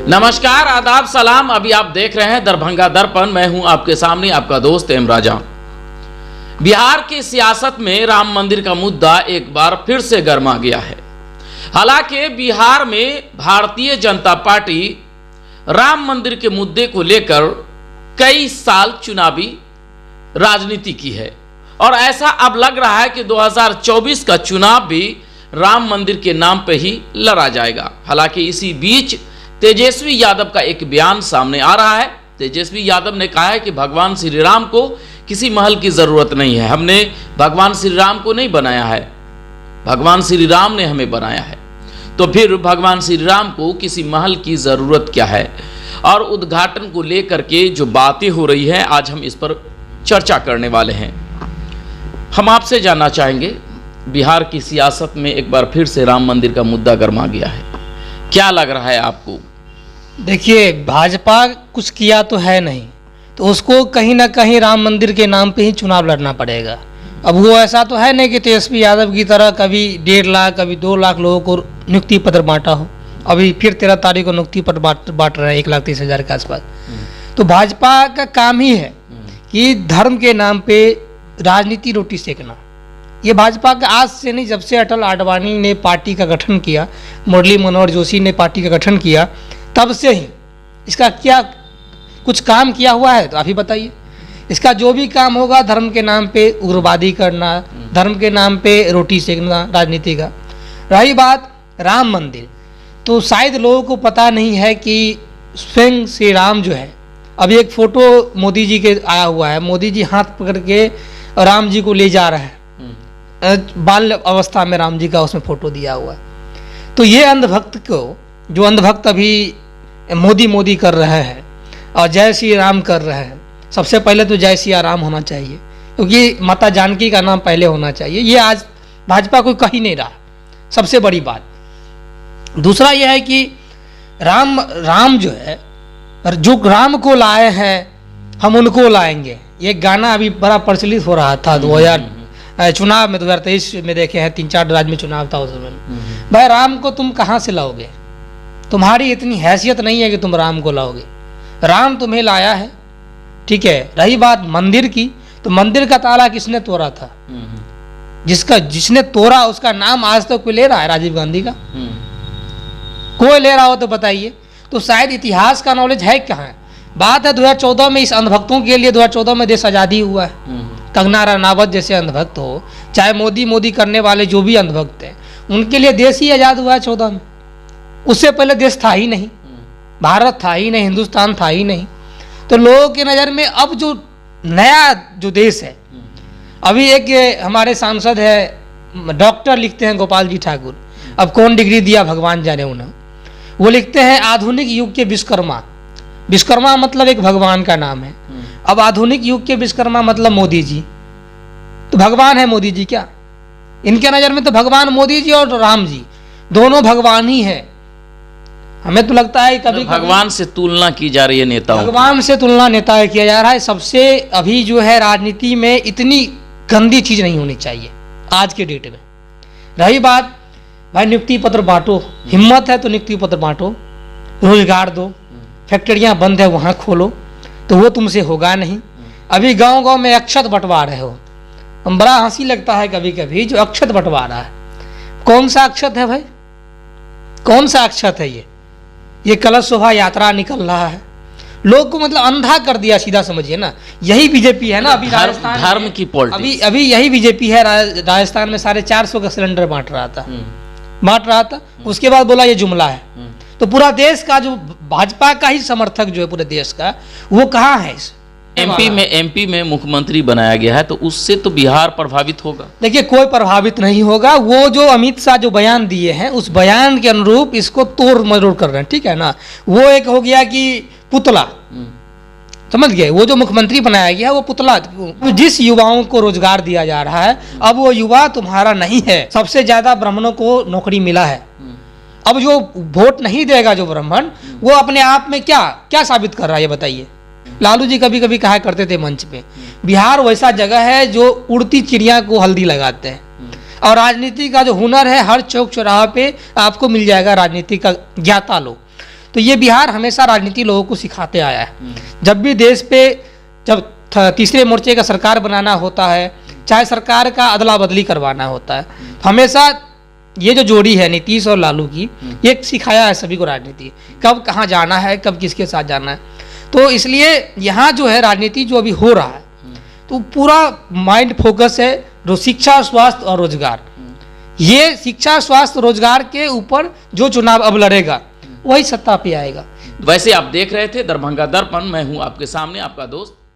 नमस्कार, आदाब, सलाम। अभी आप देख रहे हैं दरभंगा दर्पण। मैं हूं आपके सामने आपका दोस्त एम राजा। बिहार की सियासत में राम मंदिर का मुद्दा एक बार फिर से गर्मा गया है। हालांकि बिहार में भारतीय जनता पार्टी राम मंदिर के मुद्दे को लेकर कई साल चुनावी राजनीति की है और ऐसा अब लग रहा है कि 2024 का चुनाव भी राम मंदिर के नाम पर ही लड़ा जाएगा। हालांकि इसी बीच तेजस्वी यादव का एक बयान सामने आ रहा है। तेजस्वी यादव ने कहा है कि भगवान श्री राम को किसी महल की जरूरत नहीं है। हमने भगवान श्री राम को नहीं बनाया है, भगवान श्री राम ने हमें बनाया है। तो फिर भगवान श्री राम को किसी महल की जरूरत क्या है? और उद्घाटन को लेकर के जो बातें हो रही हैं, आज हम इस पर चर्चा करने वाले हैं। हम आपसे जानना चाहेंगे, बिहार की सियासत में एक बार फिर से राम मंदिर का मुद्दा गर्मा गया है, क्या लग रहा है आपको? देखिए, भाजपा कुछ किया तो है नहीं, तो उसको कहीं ना कहीं राम मंदिर के नाम पे ही चुनाव लड़ना पड़ेगा। अब वो ऐसा तो है नहीं कि तेजस्वी यादव की तरह कभी 1.5 लाख कभी 2 लाख लोगों को नियुक्ति पत्र बांटा हो। अभी फिर 13 तारीख को नियुक्ति पत्र बांट रहे हैं 1,30,000 के आसपास। तो भाजपा का काम ही है कि धर्म के नाम पे राजनीति रोटी सेकना। ये भाजपा का आज से नहीं, जब से अटल आडवाणी ने पार्टी का गठन किया, मुरली मनोहर जोशी ने पार्टी का गठन किया, तब से ही इसका क्या कुछ काम किया हुआ है? तो आप ही बताइए। इसका जो भी काम होगा धर्म के नाम पे उग्रवादी करना, धर्म के नाम पे रोटी सेकना राजनीति का। रही बात राम मंदिर, तो शायद लोगों को पता नहीं है कि स्वयं श्री राम जो है, अभी एक फोटो मोदी जी के आया हुआ है, मोदी जी हाथ पकड़ के राम जी को ले जा रहे हैं, बाल अवस्था में राम जी का उसमें फोटो दिया हुआ है। तो ये अंधभक्त को, जो अंधभक्त अभी मोदी कर रहे हैं और जय श्री राम कर रहे हैं, सबसे पहले तो जय श्री राम होना चाहिए, क्योंकि माता जानकी का नाम पहले होना चाहिए। ये आज भाजपा को कही नहीं रहा, सबसे बड़ी बात। दूसरा यह है कि राम जो है, जो राम को लाए हैं हम उनको लाएंगे। ये गाना अभी बड़ा प्रचलित हो रहा था 2000 चुनाव में, 2023 में देखे हैं, 3-4 राज्य में चुनाव था उस समय। भाई राम को तुम कहाँ से लाओगे? तुम्हारी इतनी हैसियत नहीं है कि तुम राम को लाओगे। राम तुम्हें लाया है, ठीक है। रही बात मंदिर की, तो मंदिर का ताला किसने तोड़ा था? जिसने तोड़ा उसका नाम आज तक कोई ले रहा है? राजीव गांधी का कोई ले रहा हो तो बताइए। तो शायद इतिहास का नॉलेज है कहाँ? बात है 2014 में, इस अंधभक्तों के लिए 2014 में देश आज़ादी हुआ है। कंगना रनावत जैसे अंधभक्त हो, चाहे मोदी करने वाले जो भी अंधभक्त हैं, उनके लिए देश ही आज़ाद हुआ है 14 में। उससे पहले देश था ही नहीं, भारत था ही नहीं, हिंदुस्तान था ही नहीं। तो लोगों की नज़र में अब जो नया जो देश है, अभी एक हमारे सांसद है डॉक्टर लिखते हैं गोपाल जी ठाकुर, अब कौन डिग्री दिया भगवान जाने उन्हें, वो लिखते हैं आधुनिक युग के विश्वकर्मा। विश्वकर्मा मतलब एक भगवान का नाम है। अब आधुनिक युग के विश्वकर्मा मतलब मोदी जी। तो भगवान है मोदी जी क्या? इनके नज़र में तो भगवान मोदी जी और राम जी दोनों भगवान ही है। हमें तो लगता है कभी भगवान से तुलना की जा रही है नेताओं, भगवान से तुलना नेता किया जा रहा है। सबसे अभी जो है राजनीति में इतनी गंदी चीज नहीं होनी चाहिए आज के डेट में। रही बात भाई नियुक्ति पत्र बांटो, हिम्मत है तो नियुक्ति पत्र बांटो, रोजगार दो, फैक्ट्रियां बंद है वहां खोलो, तो वो तुमसे होगा नहीं। अभी गांव में अक्षत बंटवा रहे हो, हम बड़ा हंसी लगता है कभी कभी जो अक्षत बंटवा रहा है। कौन सा अक्षत है भाई? कौन सा अक्षत है ये कलश शोभा यात्रा निकल रहा है, लोग को मतलब अंधा कर दिया, सीधा समझिए ना। यही बीजेपी है ना अभी राजस्थान, धर्म की पॉलिटिक्स। अभी यही बीजेपी है राजस्थान में 450 का सिलेंडर बांट रहा था। उसके बाद बोला ये जुमला है। तो पूरा देश का जो भाजपा का ही समर्थक जो है पूरे देश का, वो कहाँ है? एमपी में मुख्यमंत्री बनाया गया है, तो उससे तो बिहार प्रभावित होगा। देखिए कोई प्रभावित नहीं होगा। वो जो अमित शाह जो बयान दिए हैं उस बयान के अनुरूप इसको तोड़ मरोड़ कर रहे हैं, ठीक है ना। वो एक हो गया कि पुतला, समझ गए, वो जो मुख्यमंत्री बनाया गया वो पुतला। जिस युवाओं को रोजगार दिया जा रहा है, अब वो युवा तुम्हारा नहीं है। सबसे ज्यादा ब्राह्मणों को नौकरी मिला है। अब जो वोट नहीं देगा जो ब्राह्मण, वो अपने आप में क्या साबित कर रहा है ये बताइए। लालू जी कभी कभी कहा करते थे मंच पे, बिहार वैसा जगह है जो उड़ती चिड़िया को हल्दी लगाते हैं। और राजनीति का जो हुनर है हर चौक चौराहे पे आपको मिल जाएगा, राजनीति का ज्ञाता लोग। तो ये बिहार हमेशा राजनीति लोगों को सिखाते आया है। जब भी देश पे जब तीसरे मोर्चे का सरकार बनाना होता है, चाहे सरकार का अदला बदली करवाना होता है, हमेशा ये जो जोड़ी है नीतीश और लालू की, ये सिखाया है सभी को राजनीति, कब कहाँ जाना है, कब किसके साथ जाना है। तो इसलिए यहाँ जो है राजनीति जो अभी हो रहा है, तो पूरा माइंड फोकस है जो शिक्षा, स्वास्थ्य और रोजगार। ये शिक्षा, स्वास्थ्य, रोजगार के ऊपर जो चुनाव अब लड़ेगा वही सत्ता पे आएगा। वैसे आप देख रहे थे दरभंगा दर्पण, मैं हूं आपके सामने आपका दोस्त